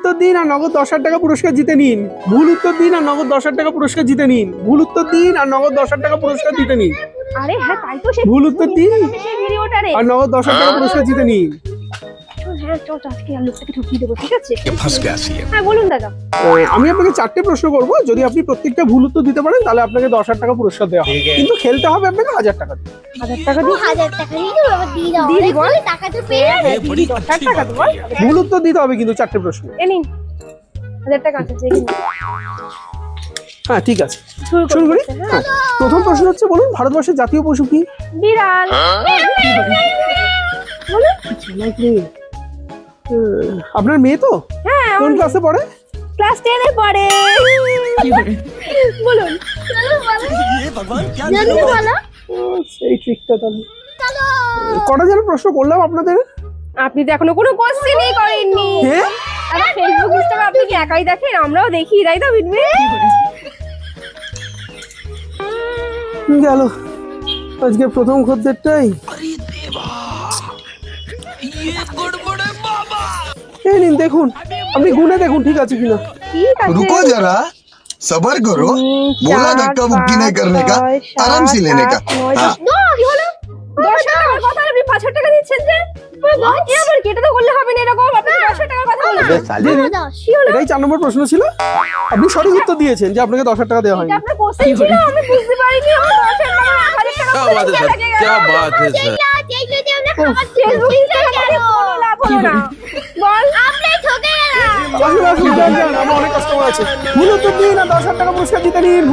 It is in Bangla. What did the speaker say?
উত্তর দিন আর নগদ 10,000 টাকা পুরস্কার জিতে নিন। ভুল উত্তর দিন আর নগদ 10,000 টাকা পুরস্কার জিতে নিন। ভুল উত্তর দিন আর নগদ 10,000 টাকা পুরস্কার জিতে নিন। আরে হ্যাঁ তাই তো, সেই ভুল উত্তর দিন সেই ভিডিওটা রে। আর নগদ 10,000 টাকা পুরস্কার জিতে নিন। হ্যাঁ চল আজকে আর লোকটাকে ঠকিয়ে দেবো, ঠিক আছে? फंस गया सी হ্যাঁ বলুন দাদা। আমি আপনাকে 4টে প্রশ্ন করব, যদি আপনি প্রত্যেকটা ভুল উত্তর দিতে পারেন তাহলে আপনাকে 10,000 টাকা পুরস্কার দেওয়া হবে, কিন্তু খেলতে হবে আপনাকে 1,000 টাকা দিয়ে। 1000 টাকা দিই। 1000 টাকা দিয়ে বাবা দিয়ে দাও। দিদি বল। টাকা তো পেয়ে যাবে। দিদি 10,000 টাকা তো বল। ভুল উত্তর দিতে হবে কিন্তু 4টে প্রশ্ন। এ নিন 1000 টাকা আছে, দেখুন। হ্যাঁ ঠিক আছে, শুরু শুরু করি। হ্যাঁ। হ্যাঁ, প্রথম প্রশ্ন হচ্ছে, বলুন ভারতবর্ষের জাতীয় পশু কি? বিড়াল। বলুন। আপনার মেয়ে তো হ্যাঁ কোন ক্লাসে পড়ে? ক্লাস 10 এ পড়ে। বলুন। জলদি বলো। সেই ট্রিকটা তাহলে। কটা যেন প্রশ্ন করলাম আপনাদের? আপনি তো এখনো কোনো কোশ্চেনই করেননি। হ্যাঁ আরে ফেসবুক ইনস্টাগ্রাম আপনি কি একাই দেখেন? আমরাও দেখি, তাই তো বিনবে? গেল আজকে প্রথম খদ্দেরটাই। এই নিন দেখুন, আপনি গুনে দেখুন ঠিক আছে কিনা। ঠিক আছে। रुको जरा सबर करो बोला धक्का मुक्की नहीं करने का आराम से लेने का हाँ। কি হলো? 10,000 টাকার কথা আপনি 5,000 টাকা দিচ্ছেন যে? কি আবার কি? এটা তো করলে হবে না এরকম। আপনি 10,000 টাকার কথা বললেন। কি হলো? এটাই 4 নম্বর প্রশ্ন ছিল, আপনি সঠিক উত্তর দিয়েছেন যে আপনাকে 10,000 টাকা দেওয়া হয়নি। এটা আপনার কোশ্চেন ছিল, আমি বুঝতে পারিনি। আমার 10,000 টাকা 1,000 টাকা क्या बात है सर, क्या बात है सर। যদি আমরা খাবার ফেসবুক ইনস্টাগ্রামে কোনো লাভ হলো না। বল। আপনি ঠকে গেলাম। আসুন আসুন, যান যান, আমার অনেক কাস্টমার আছে। ভুল উত্তর দিন আর 10,000 টাকা পুরস্কার জিতে নিন।